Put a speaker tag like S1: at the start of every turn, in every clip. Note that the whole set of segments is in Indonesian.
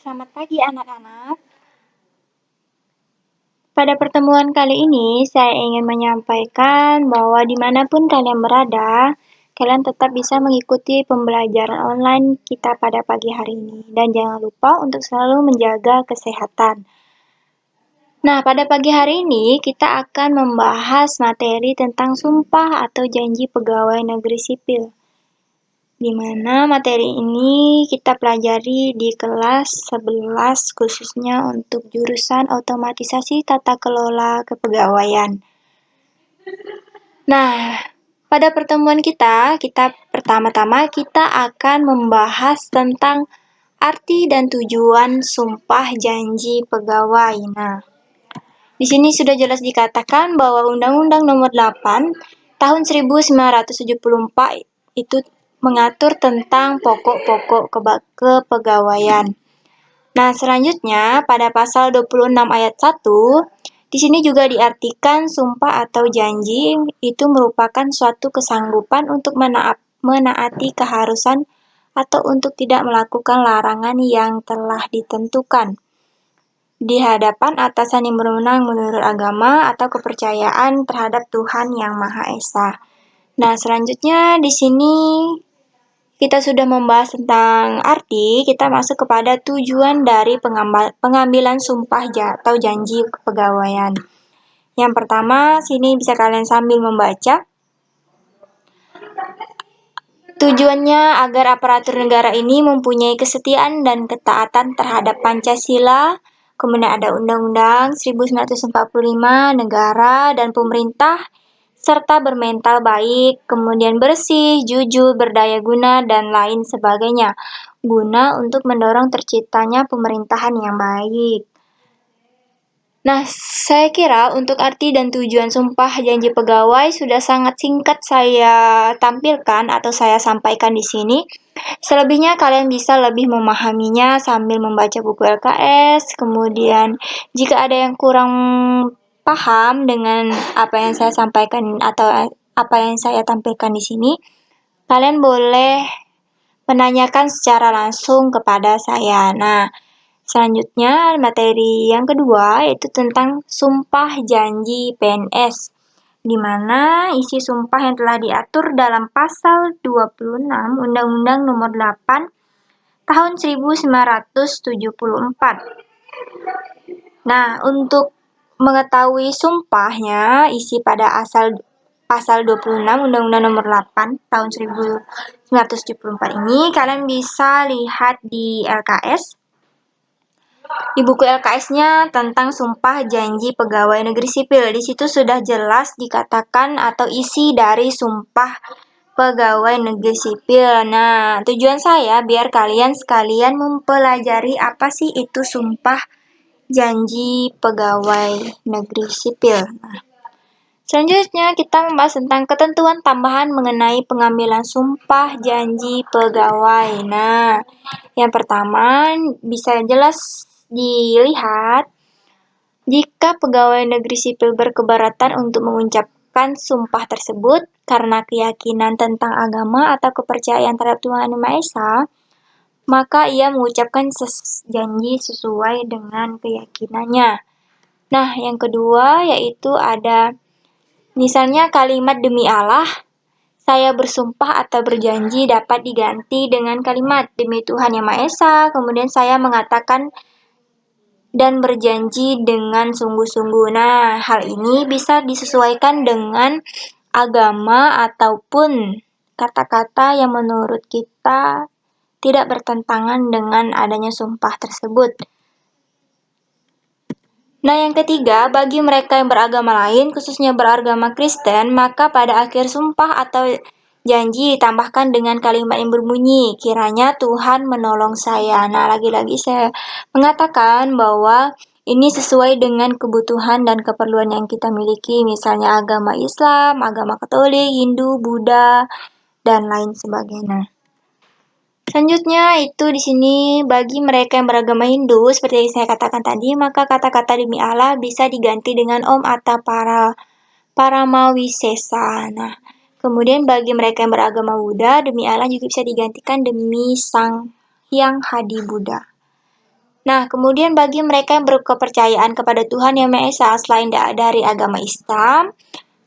S1: Selamat pagi anak-anak. Pada pertemuan kali ini, saya ingin menyampaikan bahwa dimanapun kalian berada, kalian tetap bisa mengikuti pembelajaran online kita pada pagi hari ini. Dan jangan lupa untuk selalu menjaga kesehatan. Nah, pada pagi hari ini kita akan membahas materi tentang sumpah atau janji pegawai negeri sipil. Di mana materi ini kita pelajari di kelas 11 khususnya untuk jurusan otomatisasi tata kelola kepegawaian. Nah, pada pertemuan kita pertama-tama kita akan membahas tentang arti dan tujuan sumpah janji pegawai. Nah, di sini sudah jelas dikatakan bahwa Undang-Undang Nomor 8 Tahun 1974 itu mengatur tentang pokok-pokok kepegawaian. Nah, selanjutnya pada pasal 26 ayat 1, di sini juga diartikan sumpah atau janji itu merupakan suatu kesanggupan untuk menaati keharusan atau untuk tidak melakukan larangan yang telah ditentukan di hadapan atasan yang berwenang menurut agama atau kepercayaan terhadap Tuhan Yang Maha Esa. Nah, selanjutnya di sini kita sudah membahas tentang arti, kita masuk kepada tujuan dari pengambilan sumpah atau janji kepegawaian. Yang pertama, sini bisa kalian sambil membaca. Tujuannya agar aparatur negara ini mempunyai kesetiaan dan ketaatan terhadap Pancasila, kemudian ada Undang-Undang 1945, negara dan pemerintah, serta bermental baik, kemudian bersih, jujur, berdaya guna, dan lain sebagainya, guna untuk mendorong terciptanya pemerintahan yang baik. Nah, saya kira untuk arti dan tujuan sumpah janji pegawai sudah sangat singkat saya tampilkan atau saya sampaikan di sini. Selebihnya kalian bisa lebih memahaminya sambil membaca buku LKS, kemudian jika ada yang kurang paham dengan apa yang saya sampaikan atau apa yang saya tampilkan di sini, kalian boleh menanyakan secara langsung kepada saya. Nah, selanjutnya materi yang kedua yaitu tentang sumpah janji PNS, di mana isi sumpah yang telah diatur dalam pasal 26 Undang-Undang Nomor 8 Tahun 1974. Nah, untuk mengetahui sumpahnya isi pada pasal 26 Undang-Undang Nomor 8 Tahun 1974 ini kalian bisa lihat di LKS. Di buku LKS-nya tentang sumpah janji pegawai negeri sipil. Di situ sudah jelas dikatakan atau isi dari sumpah pegawai negeri sipil. Nah, tujuan saya biar kalian sekalian mempelajari apa sih itu sumpah janji pegawai negeri sipil. Nah, selanjutnya kita membahas tentang ketentuan tambahan mengenai pengambilan sumpah janji pegawai. Nah, yang pertama bisa jelas dilihat jika pegawai negeri sipil berkeberatan untuk mengucapkan sumpah tersebut karena keyakinan tentang agama atau kepercayaan terhadap Tuhan Yang Maha Esa, maka ia mengucapkan janji sesuai dengan keyakinannya. Nah, yang kedua yaitu ada misalnya kalimat demi Allah, saya bersumpah atau berjanji dapat diganti dengan kalimat demi Tuhan Yang Maha Esa, kemudian saya mengatakan dan berjanji dengan sungguh-sungguh. Nah, hal ini bisa disesuaikan dengan agama ataupun kata-kata yang menurut kita tidak bertentangan dengan adanya sumpah tersebut. Nah, yang ketiga, bagi mereka yang beragama lain, khususnya beragama Kristen, maka pada akhir sumpah atau janji ditambahkan dengan kalimat yang berbunyi, kiranya Tuhan menolong saya. Nah, lagi-lagi saya mengatakan bahwa ini sesuai dengan kebutuhan dan keperluan yang kita miliki, misalnya agama Islam, agama Katolik, Hindu, Buddha, dan lain sebagainya. Selanjutnya itu di sini bagi mereka yang beragama Hindu seperti yang saya katakan tadi, maka kata-kata demi Allah bisa diganti dengan Om atau Paramawisesa. Nah, kemudian bagi mereka yang beragama Buddha, demi Allah juga bisa digantikan demi Sang Hyang Hadi Buddha. Nah, kemudian bagi mereka yang berkepercayaan kepada Tuhan Yang Maha Esa selain dari agama Islam,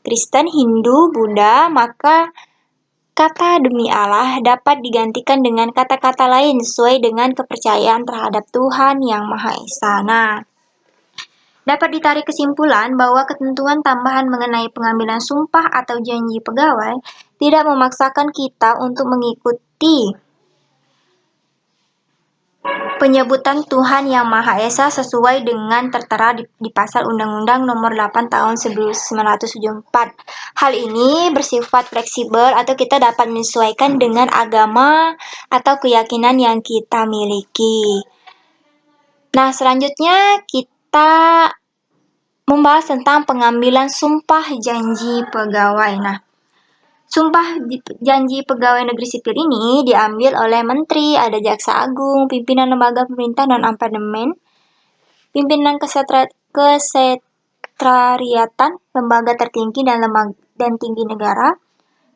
S1: Kristen, Hindu, Buddha, maka kata demi Allah dapat digantikan dengan kata-kata lain sesuai dengan kepercayaan terhadap Tuhan Yang Maha Esa. Nah, dapat ditarik kesimpulan bahwa ketentuan tambahan mengenai pengambilan sumpah atau janji pegawai tidak memaksakan kita untuk mengikuti penyebutan Tuhan Yang Maha Esa sesuai dengan tertera di pasal Undang-Undang Nomor 8 Tahun 1974. Hal ini bersifat fleksibel atau kita dapat menyesuaikan dengan agama atau keyakinan yang kita miliki. Nah, selanjutnya kita membahas tentang pengambilan sumpah janji pegawai. Nah, sumpah janji pegawai negeri sipil ini diambil oleh menteri, ada jaksa agung, pimpinan lembaga pemerintah non-apartemen, pimpinan kesekretariatan, lembaga tertinggi dan tinggi negara,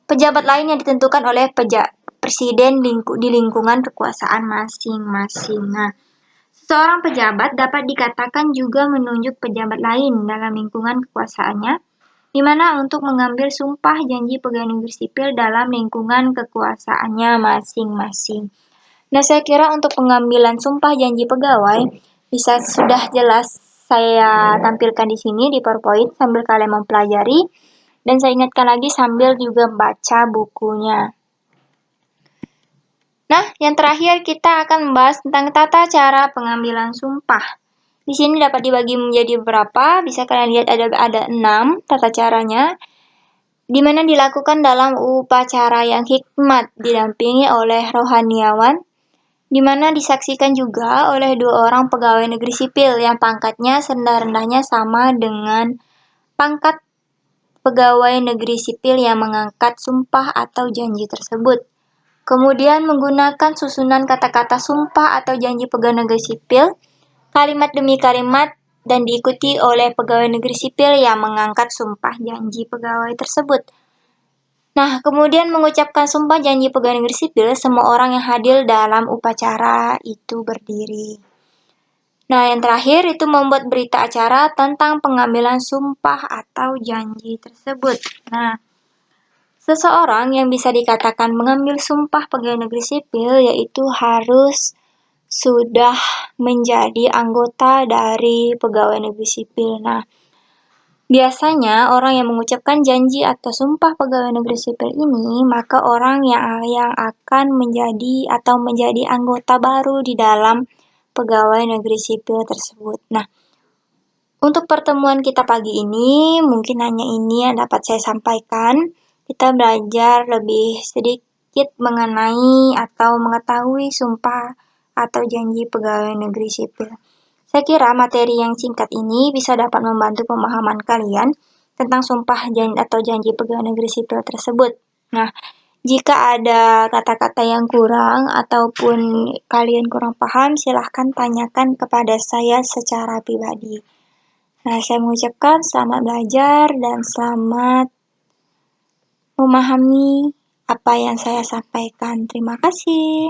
S1: pejabat lain yang ditentukan oleh presiden di lingkungan kekuasaan masing-masing. Nah, seorang pejabat dapat dikatakan juga menunjuk pejabat lain dalam lingkungan kekuasaannya, di mana untuk mengambil sumpah janji pegawai negeri sipil dalam lingkungan kekuasaannya masing-masing. Nah, saya kira untuk pengambilan sumpah janji pegawai bisa sudah jelas saya tampilkan di sini di PowerPoint sambil kalian mempelajari, dan saya ingatkan lagi sambil juga baca bukunya. Nah, yang terakhir kita akan membahas tentang tata cara pengambilan sumpah. Di sini dapat dibagi menjadi beberapa, bisa kalian lihat ada 6 tata caranya, di mana dilakukan dalam upacara yang hikmat didampingi oleh rohaniawan, di mana disaksikan juga oleh 2 orang pegawai negeri sipil yang pangkatnya serendah-rendahnya sama dengan pangkat pegawai negeri sipil yang mengangkat sumpah atau janji tersebut. Kemudian menggunakan susunan kata-kata sumpah atau janji pegawai negeri sipil, kalimat demi kalimat, dan diikuti oleh pegawai negeri sipil yang mengangkat sumpah janji pegawai tersebut. Nah, kemudian mengucapkan sumpah janji pegawai negeri sipil, semua orang yang hadir dalam upacara itu berdiri. Nah, yang terakhir itu membuat berita acara tentang pengambilan sumpah atau janji tersebut. Nah, seseorang yang bisa dikatakan mengambil sumpah pegawai negeri sipil yaitu harus sudah menjadi anggota dari pegawai negeri sipil. Nah, biasanya orang yang mengucapkan janji atau sumpah pegawai negeri sipil ini, maka orang yang akan menjadi anggota baru di dalam pegawai negeri sipil tersebut. Nah, untuk pertemuan kita pagi ini, mungkin hanya ini yang dapat saya sampaikan. Kita belajar lebih sedikit mengenai atau mengetahui sumpah atau janji pegawai negeri sipil. Saya kira materi yang singkat ini bisa dapat membantu pemahaman kalian tentang sumpah atau janji pegawai negeri sipil tersebut. Nah, jika ada kata-kata yang kurang ataupun kalian kurang paham, silahkan tanyakan kepada saya secara pribadi. Nah, saya mengucapkan selamat belajar dan selamat memahami apa yang saya sampaikan. Terima kasih.